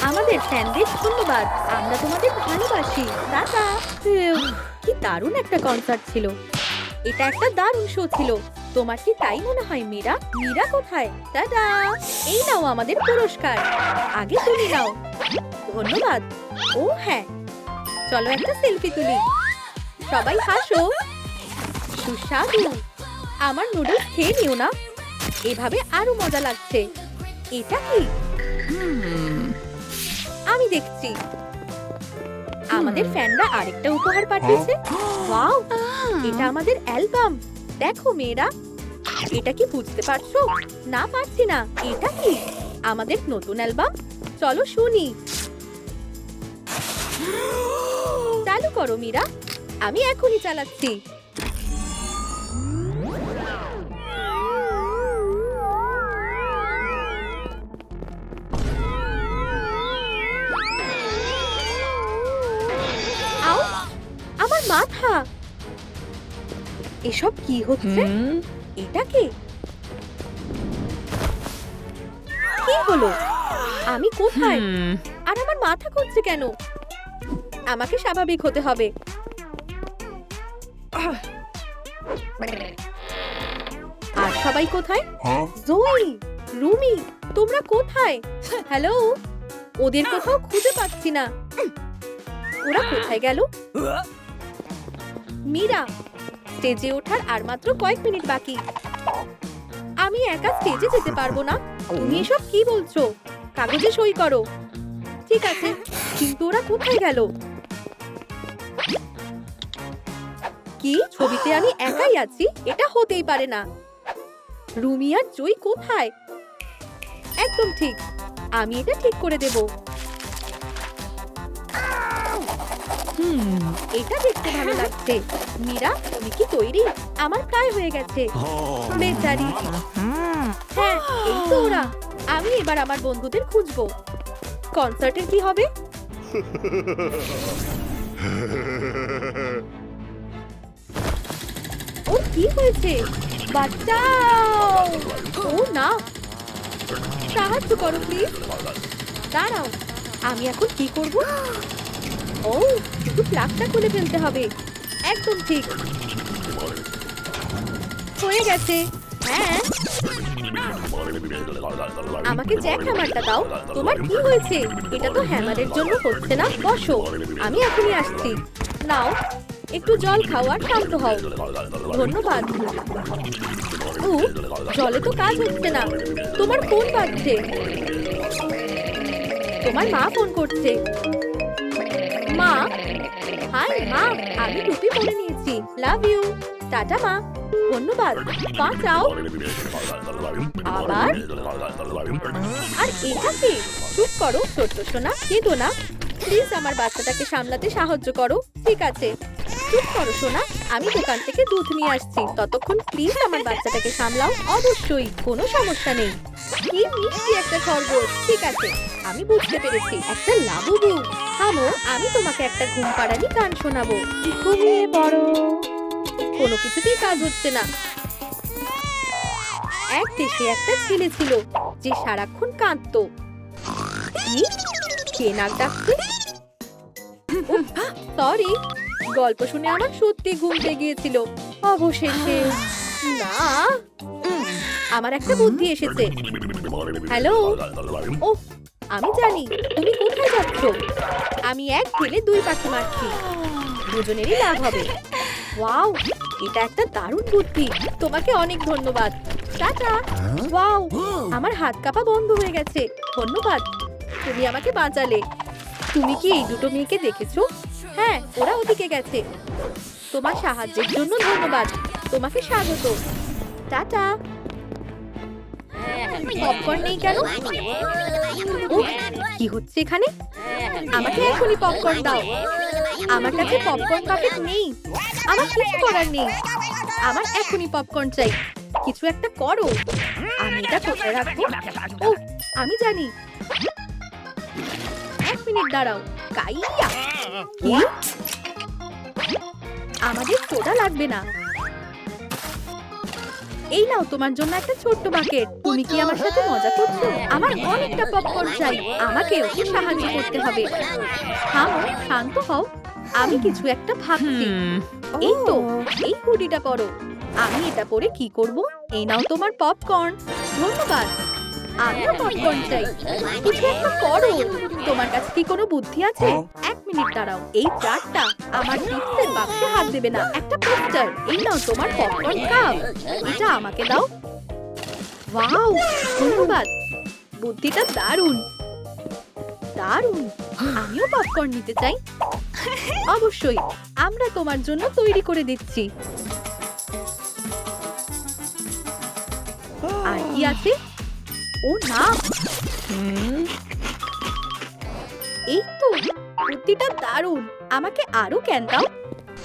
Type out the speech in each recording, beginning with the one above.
আমাদের ফ্যানদের ধন্যবাদ। আমরা তোমাদের ভালোবাসি। টাটা। কি দারুণ একটা কনসার্ট ছিল। এটা একটা দারুণ শো ছিল। তোমার কি তাই মনে হয় মীরা? মীরা কোথায়? টাটা। এই নাও আমাদের পুরস্কার। আগে তুমি নাও। ধন্যবাদ। ও হ্যাঁ, চলো একটা সেলফি তুলি। সবাই হাসো। সুস্বাদু। আমার নুডলস খেয়ে নিও না, এভাবে আরো মজা লাগছে। এটা কি? আমি দেখছি আমাদের ফ্যানরা আরেকটা উপহার পাঠিয়েছে। ওয়াও, এটা আমাদের অ্যালবাম। দেখো মেয়েরা, এটা কি বুঝতে পারছো? না পারছি না। এটা কি? আমাদের নতুন অ্যালবাম। চলো শুনি। চালু করো মীরা। আমি এখনই চালাচ্ছি। আউ, আমার মাথা। এসব কি হচ্ছে? এটা কি? কি হলো? আমি কোথায়? আর আমার মাথা ঘুরছে কেন? আমাকে স্বাভাবিক হতে হবে। আর সবাই কোথায়? জয়ী, রুমি, তোমরা কোথায়? হ্যালো, ওদের কোথাও খুঁজে পাচ্ছি না। ওরা কোথায় গেল? মীরা, স্টেজে ওঠার আর মাত্র কয়েক মিনিট বাকি। আমি একা স্টেজে যেতে পারবো না। তুমি এসব কি বলছো? কাগজে সই করো। ঠিক আছে, কিন্তু ওরা কোথায় গেল? কি, ছবিতে আমি একাই আছি? এটা হতেই পারে না। রুমি আর জয় কোথায়? একদম ঠিক, আমি এটা ঠিক করে দেব। এটা দেখতে ভালো লাগছে। মীরা, তুমি কি তৈরি? আমার প্রায় হয়ে গেছে। বেচারি। হ্যাঁ, এই তো ওরা। আমি এবার আমার বন্ধুদের খুঁজবো। কনসার্টের কি হবে? ওর কি হয়েছে? বাঁচাও! ও না, সাহায্য করো প্লিজ। দাঁড়াও, আমি এখন কি করব? ও, শুধু প্লাগটা খুলে ফেলতে হবে। একদম ঠিক, হয়ে গেছে। হ্যাঁ, আমাকে জ্যাক হ্যামারটা দাও। তোমার কি হয়েছে? এটা তো হ্যামারের জন্য হচ্ছে না। বসো, আমি এখনই আসছি। নাও, একটু জল খাও আর শান্ত হও। ধন্যবাদ। ও, জলে তো কাজ হচ্ছে না। তোমার ফোন বাজছে। তোমার মা ফোন করছে। মা, হাই মা, আমি টুপি পরে নিয়েছি। Love you. টাটা মা। ধন্যবাদ। বাঁচাও। আবার? আর এটা কি? চুপ করো ছোট্ট সোনা, কেঁদো না। প্লিজ আমার বাচ্চাটাকে সামলাতে সাহায্য করো। ঠিক আছে, চুপ করো সোনা, আমি দোকান থেকে দুধ নিয়ে আসছি। ততক্ষণ প্লিজ আমার বাচ্চাটাকে সামলাও। অবশ্যই, কোনো সমস্যা নেই। কি মিষ্টি একটা খরগোশ। ঠিক আছে, আমি বুঝতে পেরেছি, একটা লাবুবু। থামো, আমি তোমাকে একটা ঘুম পাড়ানি গান শোনাবো। ঘুমিয়ে পড়ো। কোনো কিছুতেই কাজ হচ্ছে না। এক দেশে একটা ছেলে ছিল যে সারাক্ষণ কাঁদতো। কি? কে নাক ডাকছে? সরি, গল্প শুনে আমার সত্যি ঘুম পেয়ে গিয়েছিল। অবশেষে না, আমার একটা বুদ্ধি এসেছে। হ্যালো। ও, আমি জানি তুমি কোথায় যাচ্ছ। আমি এক ঢেলে দুই পাখি মারছি। দুজনেরই লাভ হবে। ওয়াও, এটা একটা দারুণ বুদ্ধি। তোমাকে অনেক ধন্যবাদ। টাটা। ওয়াও, আমার হাত কাঁপা বন্ধ হয়ে গেছে। ধন্যবাদ, তুমি আমাকে বাঁচালে। তুমি কি এই দুটো মেয়েকে দেখেছো? হ্যাঁ, ওরা ওদিকে গেছে। তোমার সাহায্যের জন্য ধন্যবাদ। তোমাকে স্বাগত। টাটা। পপকর্ন নেই কেন? উফ, কি হচ্ছে এখানে? আমাকে এখনই পপকর্ন দাও। আমার কাছে পপকর্ন প্যাকেট নেই। আমার কিছু করার নেই। আমার এখনই পপকর্ন চাই। কিছু একটা করো। আমি এটা কোথায় রাখবো? ও, আমি জানি। এক মিনিট দাঁড়াও। কাইয়া, কি? আমাদের সোডা লাগবে না। এই নাও তোমার জন্য একটা ছোট্ট বাকেট। তুমি কি আমার সাথে মজা করছো? আমার অনেকটা পপকর্ন চাই, আমাকে ওকে সাহায্য করতে হবে। থামো, শান্ত হও, আমি কিছু একটা ভাবছি। এই তো, এই হুডিটা পরো। আমি এটা পরে কি করব? এই নাও তোমার পপকর্ন। ধন্যবাদ। আমিও পপকর্ন চাই। কিছু একটা করো। তোমার কাছে কি কোনো বুদ্ধি আছে? এক মিনিট দাঁড়াও। এই চারটা আমার চিপসের বাক্সে হাত দেবে না। একটা পোস্টার। এই নাও তোমার পপকর্ন কাপ। এটা আমাকে দাও। ওয়াও, ধন্যবাদ। বুদ্ধিটা দারুণ দারুণ। আমিও পপকর্ন নিতে চাই। অবশ্যই, আমরা তোমার জন্য তৈরি করে দিচ্ছি। আর কি আছে? ও না, এই তো, বুদ্ধিটা দারুণ। আমাকে আরো ক্যান দাও।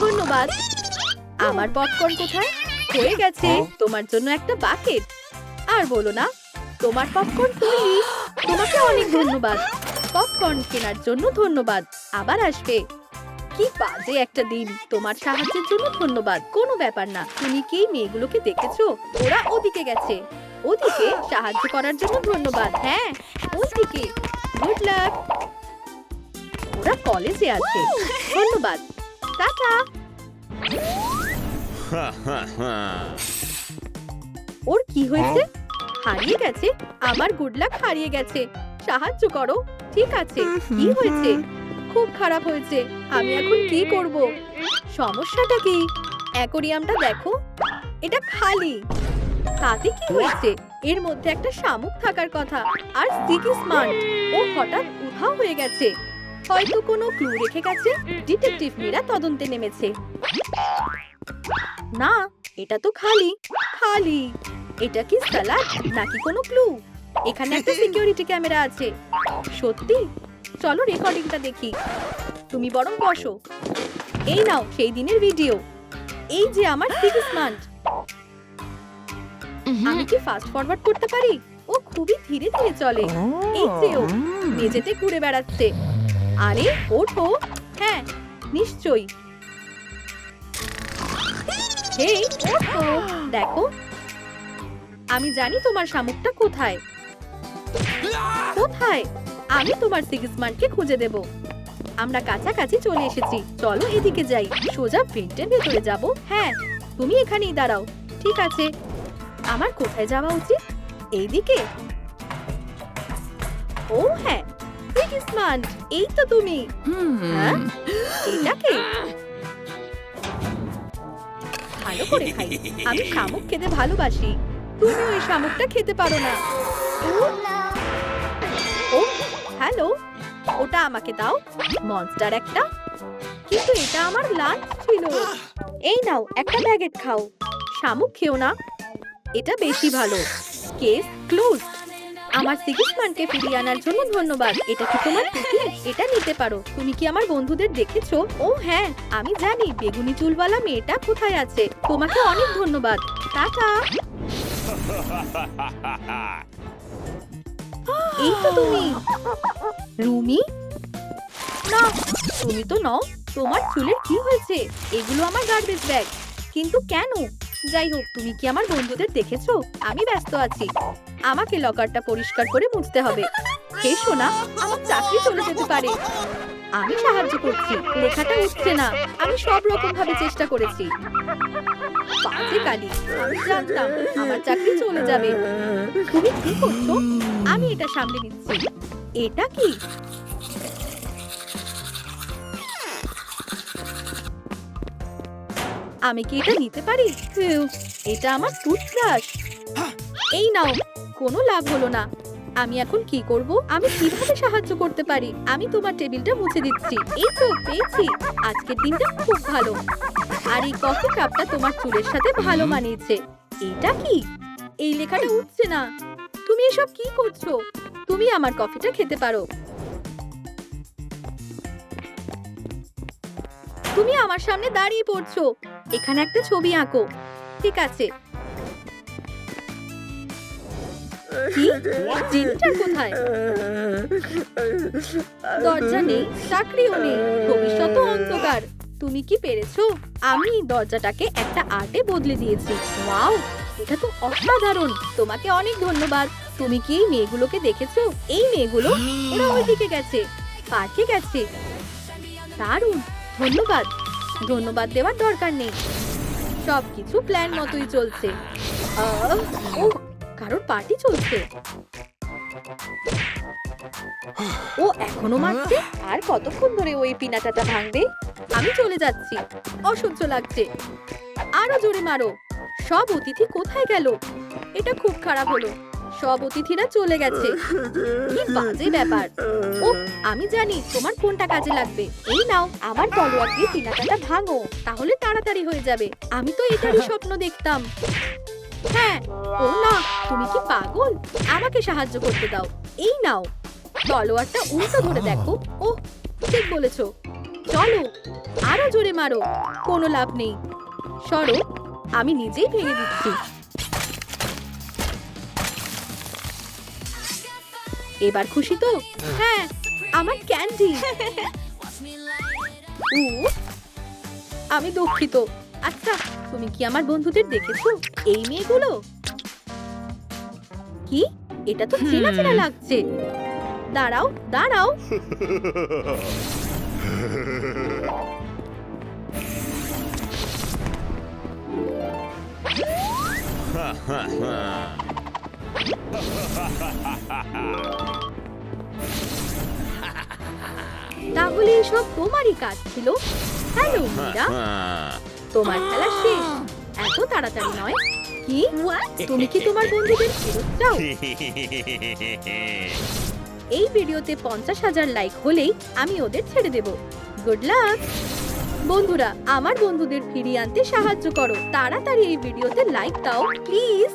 ধন্যবাদ। আমার পপকর্ন কোথায়? হয়ে গেছে। তোমার জন্য একটা বাকেট। আর বলো না, তোমার পপকর্ন তৈরি। তোমাকে অনেক ধন্যবাদ। পপকর্ন কেনার জন্য ধন্যবাদ। আবার আসবে। কি বাজে একটা দিন। তোমার সাহায্যের জন্য ধন্যবাদ। কোনো ব্যাপার না। তুমি কি এই মেয়েগুলোকে দেখেছো? ওরা ওদিকে গেছে। ওদিকে সাহায্য করার জন্য ধন্যবাদ। হ্যাঁ, ওদিকে। Good luck. ওরা কলেজে আছে। ধন্যবাদ। টাটা। ওর কি হয়েছে? হারিয়ে গেছে? আমার গুড লাক হারিয়ে গেছে। সাহায্য করো। ঠিক আছে। কি হয়েছে? খুব খারাপ হয়েছে। আমি এখন কি করব? সমস্যাটা কি? অ্যাকোরিয়ামটা দেখো, এটা খালি। তাতে কি হয়েছে? এর মধ্যে একটা শামুক থাকার কথা। আর স্টিকি স্মার্ট, ও হঠাৎ উধাও হয়ে গেছে। হয়তো কোনো ক্লু রেখে গেছে। ডিটেকটিভ মীরা তদন্তে নেমেছে। না, এটা তো খালি খালি। এটা কি সালাদ নাকি কোনো ক্লু? এখানে একটা সিকিউরিটি ক্যামেরা আছে। সত্যি? চলো রেকর্ডিংটা দেখি। তুমি বরং বসো। এই নাও সেই দিনের ভিডিও। এই যে আমার স্টিকি স্মার্ট। আমি কি ফাস্ট ফরওয়ার্ড করতে পারি? ও খুবই ধীরে ধীরে চলে। এই যে ও মেঝেতে ঘুরে বেড়াচ্ছে। আরে ওঠো। হ্যাঁ, নিশ্চয়ই। হেই, ওঠো। দেখো, আমি জানি তোমার শামুকটা কোথায়। কোথায়? আমি তোমার সিগসমানকে খুঁজে দেব। আমরা কাছাকাছি চলে এসেছি। চলো এদিকে যাই। সোজা ভেন্টের ভেতরে যাব। হ্যাঁ, তুমি এখানেই দাঁড়াও। ঠিক আছে। আমার কোথায় যাওয়া উচিত? এইদিকে? ও হ্যাঁ, সিগসমান, এই তো তুমি। হ্যাঁ, এটাকে ভালো করে খাই। আমি শামুক খেতে ভালোবাসি। তুমি ওই শামুকটা খেতে পারো না। ও হ্যালো, ওটা আমাকে দাও। মনস্টার একটা। কিন্তু এটা আমার লাঞ্চ ছিল। এই নাও একটা ব্যাগেট খাও। শামুক খেও না, এটা বেশি ভালো। Case close. আমার সিগসমানকে ফিরিয়ে আনার জন্য ধন্যবাদ। এটা কি তোমার টুপি? এটা নিতে পারো। তুমি কি আমার বন্ধুদের দেখেছো? ও হ্যাঁ, আমি জানি বেগুনি চুলওয়ালা মেয়েটা কোথায় আছে। তোমাকে অনেক ধন্যবাদ। টাটা। এই তো তুমি, রুমি। না, তুমি তো নও। তোমার চুলের কি হয়েছে? এগুলো আমার গার্বেজ ব্যাগ। কিন্তু কেন? যাই হোক, তুমি কি আমার বন্ধুদের দেখেছো? আমি ব্যস্ত আছি। আমাকে লকারটা পরিষ্কার করে মুছতে হবে। হে সোনা, আমার চাকরি চলে যেতে পারে। আমি সাহায্য করছি। লেখাটা উঠছে না। আমি সব রকম ভাবে চেষ্টা করেছি। বাজে কালি। আমি জানতাম আমার চাকরি চলে যাবে। তুমি কি করছো? আমি এটা সামলে নিচ্ছি। এটা কি? আমি কি এটা নিতে পারি? এটা আমার টুথব্রাশ। এই নাও। কোনো লাভ হলো না। আমি এখন কি করব? আমি কিভাবে সাহায্য করতে পারি? আমি তোমার টেবিলটা মুছে দিচ্ছি। এই তো পেয়েছি। আজকের দিনটা খুব ভালো। আর এই কফি কাপটা তোমার চুলের সাথে ভালো মানিয়েছে। এটা কি? এই লেখাটা উঠছে না। তুমি এসব কি করছো? তুমি আমার কফিটা খেতে পারো। তুমি আমার সামনে দাঁড়িয়ে পড়ছো। এখানে একটা ছবি আঁকো। ঠিক আছে। কি? জিনিসটা কোথায়? দরজা নেই, চাকরিও নেই, ভবিষ্যৎ অন্ধকার। তুমি কি পেরেছো? আমি দরজাটাকে একটা আর্টে বদলে দিয়েছি। ওয়াও, এটা তো অসাধারণ। তোমাকে অনেক ধন্যবাদ। তুমি কি এই মেয়েগুলোকে দেখেছো? এই মেয়েগুলো ওরা ওইদিকে গেছে, পার্কে গেছে। দারুণ, ধন্যবাদ। ধন্যবাদ দেওয়ার দরকার নেই, সবকিছু প্ল্যান মতোই চলছে। ও, কারোর পার্টি চলছে। ও এখনো মারছে। আর কতক্ষণ ধরে ওই পিনাটাটা ভাঙবে? আমি চলে যাচ্ছি, অসহ্য লাগছে। আরো জোরে মারো। সব অতিথি কোথায় গেল? এটা খুব খারাপ হলো, সব অতিথিরা চলে গেছে। কি বাজে ব্যাপার। ও, আমি জানি তোমার কোনটা কাজে লাগবে। এই নাও, আমার তলোয়ার দিয়ে পিনাটাটা ভাঙো, তাহলে তাড়াতাড়ি হয়ে যাবে। আমি তো এটারই স্বপ্ন দেখতাম। হ্যাঁ। ও না, তুমি কি পাগল? আমাকে সাহায্য করতে দাও। এই নাও, তলোয়ারটা উল্টো ধরে দেখো। ওহ, ঠিক বলেছো। চলো, আরো জোরে মারো। কোনো লাভ নেই, সরো, আমি নিজেই ভেঙে দিচ্ছি। এবার খুশি তো? হ্যাঁ, আমার ক্যান্ডি। আমি দুঃখিত। আচ্ছা, তুমি কি আমার বন্ধুদের দেখেছো? এই মেয়েগুলো। কি? এটা তো চেনা চেনা লাগছে। দাঁড়াও দাঁড়াও। তাহলে এসব তোমারই কাজ ছিল? হ্যালো মীরা, তোমার খেলা শেষ। এত তাড়াতাড়ি নয়। কি? তুমি কি তোমার বন্ধুদের ফেরত চাও? এই ভিডিওতে 50,000 লাইক হলেই আমি ওদের ছেড়ে দেব। Good luck. বন্ধুরা, আমার বন্ধুদের ফিরিয়ে আনতে সাহায্য করো। তাড়াতাড়ি এই ভিডিওতে লাইক দাও প্লিজ।